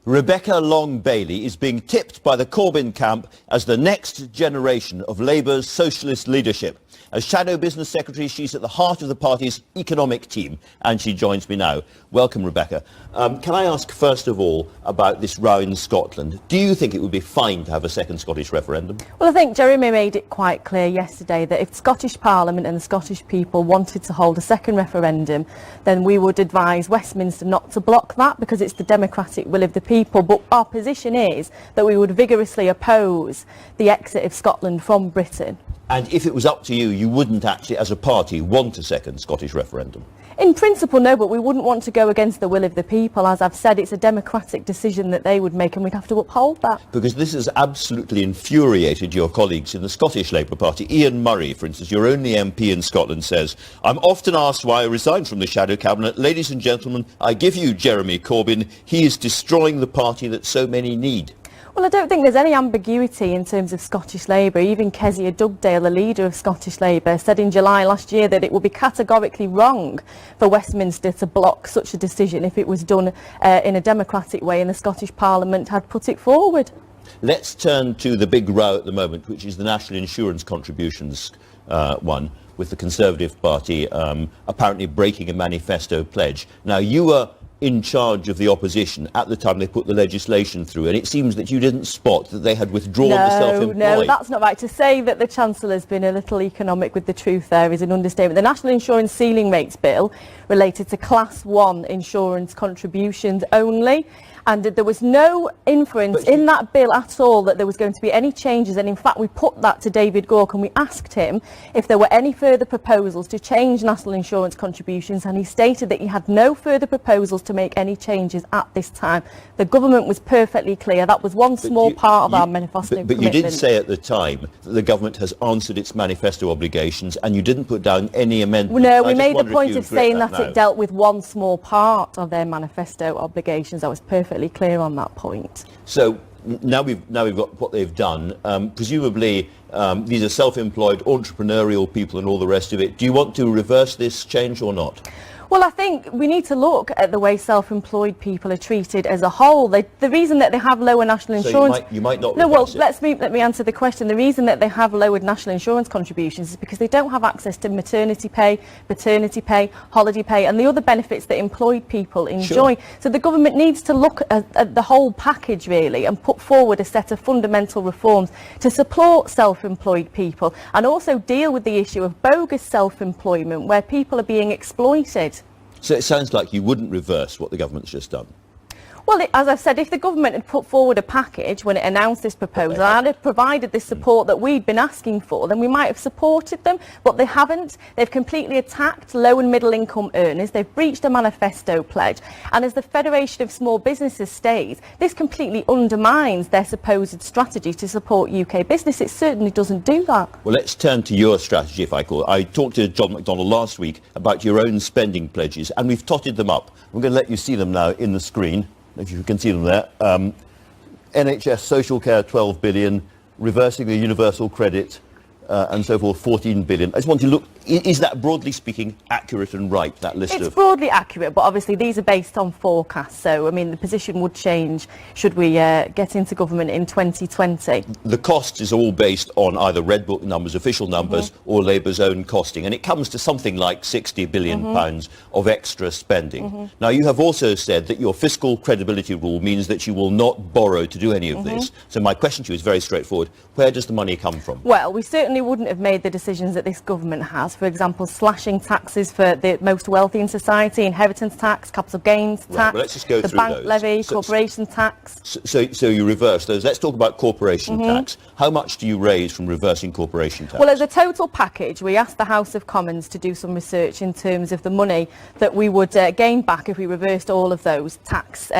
Rebecca Long-Bailey is being tipped by the Corbyn camp as the next generation of Labour's socialist leadership. As Shadow Business Secretary, she's at the heart of the party's economic team, and she joins me now. Welcome, Rebecca. Can I ask, first of all, about this row in Scotland? Do you think it would be fine to have a second Scottish referendum? Well, I think Jeremy made it quite clear yesterday that if the Scottish Parliament and the Scottish people wanted to hold a second referendum, then we would advise Westminster not to block that because it's the democratic will of the people. But our position is that we would vigorously oppose the exit of Scotland from Britain. And if it was up to you, you wouldn't actually, as a party, want a second Scottish referendum? In principle, no, but we wouldn't want to go against the will of the people. As I've said, it's a democratic decision that they would make, and we'd have to uphold that. Because this has absolutely infuriated your colleagues in the Scottish Labour Party. Ian Murray, for instance, your only MP in Scotland, says, "I'm often asked why I resigned from the Shadow Cabinet. Ladies and gentlemen, I give you Jeremy Corbyn. He is destroying the party that so many need." Well, I don't think there's any ambiguity in terms of Scottish Labour. Even Kezia Dugdale, the leader of Scottish Labour, said in July last year that it would be categorically wrong for Westminster to block such a decision if it was done in a democratic way and the Scottish Parliament had put it forward. Let's turn to the big row at the moment, which is the national insurance contributions one, with the Conservative Party apparently breaking a manifesto pledge. Now, you were in charge of the opposition at the time they put the legislation through, and it seems that you didn't spot that they had withdrawn the self-employed. No, that's not right. To say that the Chancellor's been a little economic with the truth there is an understatement. The National Insurance Ceiling Rates Bill related to Class 1 insurance contributions only, and there was no inference in that bill at all that there was going to be any changes, and in fact we put that to David Gork and we asked him if there were any further proposals to change national insurance contributions, and he stated that he had no further proposals to make any changes at this time. The government was perfectly clear. That was one small part of our manifesto commitment. But you did say at the time that the government has answered its manifesto obligations, and you didn't put down any amendments. No, we made the point of saying that it dealt with one small part of their manifesto obligations. I was perfectly clear on that point. So now we've got what they've done. Presumably these are self-employed, entrepreneurial people and all the rest of it. Do you want to reverse this change or not? Well, I think we need to look at the way self-employed people are treated as a whole. The reason that they have lower national insurance... So you might not... No, well, let me answer the question. The reason that they have lowered national insurance contributions is because they don't have access to maternity pay, paternity pay, holiday pay and the other benefits that employed people enjoy. Sure. So the government needs to look at the whole package, really, and put forward a set of fundamental reforms to support self-employed people and also deal with the issue of bogus self-employment where people are being exploited. So it sounds like you wouldn't reverse what the government's just done. Well, as I've said, if the government had put forward a package when it announced this proposal and had provided the support that we'd been asking for, then we might have supported them, but they haven't. They've completely attacked low and middle income earners. They've breached a manifesto pledge. And as the Federation of Small Businesses states, this completely undermines their supposed strategy to support UK business. It certainly doesn't do that. Well, let's turn to your strategy, if I call it. I talked to John McDonnell last week about your own spending pledges, and we've totted them up. I'm going to let you see them now in the screen, if you can see them there. NHS social care, 12 billion, reversing the universal credit and so forth, 14 billion. I just want to look, is that broadly speaking accurate and right, that list of... It's broadly accurate, but obviously these are based on forecasts, so I mean the position would change should we get into government in 2020. The cost is all based on either Red Book numbers, official numbers, or Labour's own costing, and it comes to something like 60 billion pounds of extra spending. Now, you have also said that your fiscal credibility rule means that you will not borrow to do any of this. So my question to you is very straightforward. Where does the money come from? Well, we certainly wouldn't have made the decisions that this government has. For example, slashing taxes for the most wealthy in society, inheritance tax, capital gains tax, right, well, let's just go the through bank those. levy, corporation tax. So you reverse those. Let's talk about corporation tax. How much do you raise from reversing corporation tax? Well, as a total package, we asked the House of Commons to do some research in terms of the money that we would gain back if we reversed all of those tax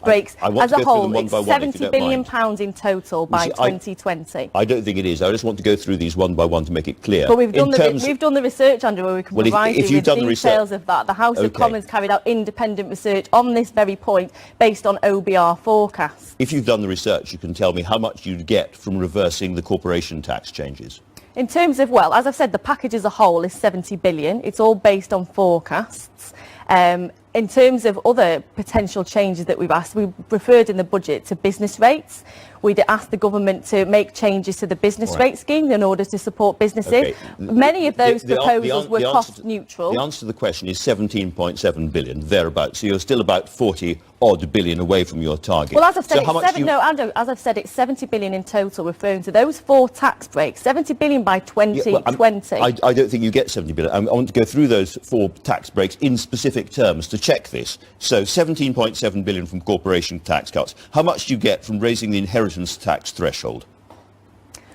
breaks. As a whole, it's £70 billion in total by 2020. I don't think it is. I just want to go through these one by one to make it clear. But we've done the research, Andrew, where we can provide you with details of that. The House of Commons carried out independent research on this very point based on OBR forecasts. If you've done the research, you can tell me how much you'd get from reversing the corporation tax changes. In terms of, well, as I've said, the package as a whole is 70 billion. It's all based on forecasts. In terms of other potential changes that we've asked, we referred in the budget to business rates. We'd asked the government to make changes to the business rate scheme in order to support businesses. Okay. Many of those proposals were cost neutral. The answer to the question is 17.7 billion, thereabouts. So you're still about 40 odd billion away from your target. Well, as I've said, so as I've said, it's 70 billion in total, referring to those 4 tax breaks. 70 billion by 2020. I don't think you get 70 billion. I want to go through those 4 tax breaks in specific terms to check this. So 17.7 billion from corporation tax cuts. How much do you get from raising the inheritance tax threshold?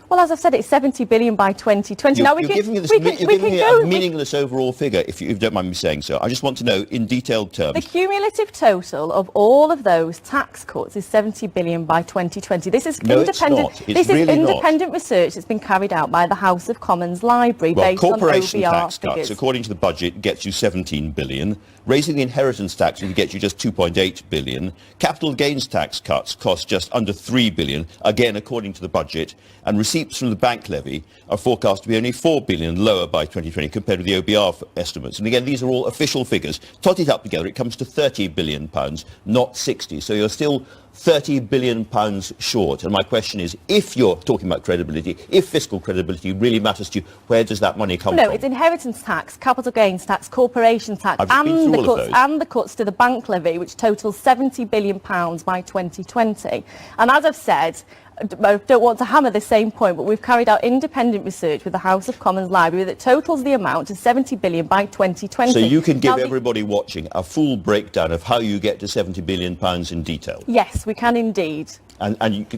Well, as I've said, it's 70 billion by 2020. You're giving me a meaningless overall figure, if you don't mind me saying so. I just want to know in detailed terms. The cumulative total of all of those tax cuts is 70 billion by 2020. This is independent. This is independent research that's been carried out by the House of Commons Library based on corporation OBR tax figures. cuts, according to the budget, gets you 17 billion. Raising the inheritance tax will get you just 2.8 billion. Capital gains tax cuts cost just under 3 billion, again according to the budget. And receipts from the bank levy are forecast to be only 4 billion lower by 2020 compared with the OBR estimates. And again, these are all official figures. Tot it up together, it comes to 30 billion pounds, not 60. So you're still 30 billion pounds short. And my question is, if you're talking about credibility, if fiscal credibility really matters to you, where does that money come from? No, it's inheritance tax, capital gains tax, corporation tax, and the cuts to the bank levy, which totals 70 billion pounds by 2020. And as I've said, I don't want to hammer the same point, but we've carried out independent research with the House of Commons Library that totals the amount to 70 billion by 2020. So you can give everybody watching a full breakdown of how you get to 70 billion pounds in detail? Yes, we can indeed. And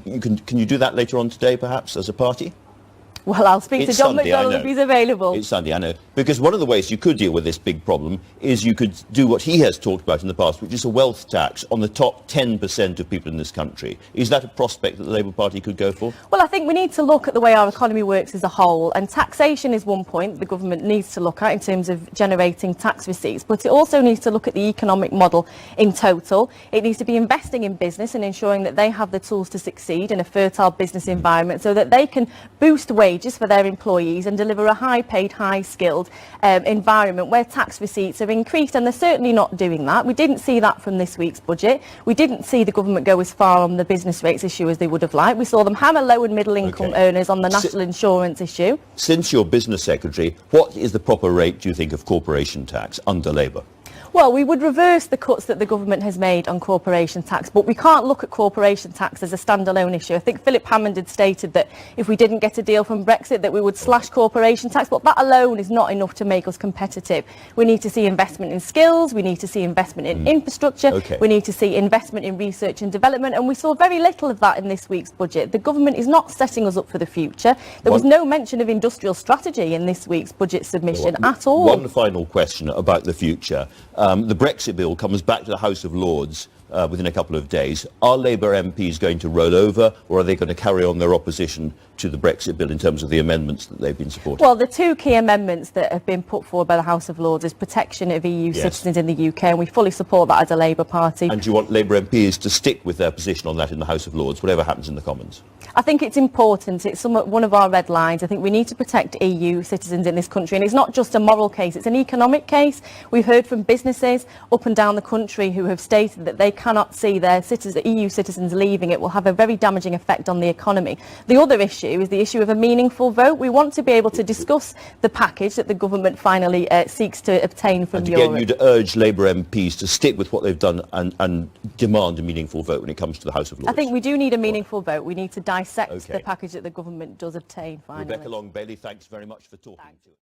can you do that later on today, perhaps, as a party? Well, I'll speak to John McDonnell if he's available. It's Sunday, I know. Because one of the ways you could deal with this big problem is you could do what he has talked about in the past, which is a wealth tax on the top 10% of people in this country. Is that a prospect that the Labour Party could go for? Well, I think we need to look at the way our economy works as a whole, and taxation is one point the government needs to look at in terms of generating tax receipts, but it also needs to look at the economic model in total. It needs to be investing in business and ensuring that they have the tools to succeed in a fertile business environment so that they can boost wages for their employees and deliver a high-paid, high-skilled environment where tax receipts are increased, and they're certainly not doing that. We didn't see that from this week's budget. We didn't see the government go as far on the business rates issue as they would have liked. We saw them hammer low and middle income earners on the national insurance issue. Since you're business secretary, what is the proper rate, do you think, of corporation tax under Labour? Well, we would reverse the cuts that the government has made on corporation tax, but we can't look at corporation tax as a standalone issue. I think Philip Hammond had stated that if we didn't get a deal from Brexit that we would slash corporation tax, but that alone is not enough to make us competitive. We need to see investment in skills, we need to see investment in infrastructure, we need to see investment in research and development, and we saw very little of that in this week's budget. The government is not setting us up for the future. There was no mention of industrial strategy in this week's budget submission at all. One final question about the future. The Brexit bill comes back to the House of Lords within a couple of days. Are Labour MPs going to roll over, or are they going to carry on their opposition to the Brexit bill in terms of the amendments that they've been supporting? Well, the 2 key amendments that have been put forward by the House of Lords is protection of EU citizens in the UK, and we fully support that as a Labour Party. And do you want Labour MPs to stick with their position on that in the House of Lords, whatever happens in the Commons? I think it's important. It's one of our red lines. I think we need to protect EU citizens in this country, and it's not just a moral case, it's an economic case. We've heard from businesses up and down the country who have stated that they cannot see their EU citizens leaving. It will have a very damaging effect on the economy. The other issue is the issue of a meaningful vote. We want to be able to discuss the package that the government finally seeks to obtain from Europe. And again, you'd urge Labour MPs to stick with what they've done and demand a meaningful vote when it comes to the House of Lords. I think we do need a meaningful vote. We need to dissect the package that the government does obtain finally. Rebecca Long-Bailey, thanks very much for talking to us.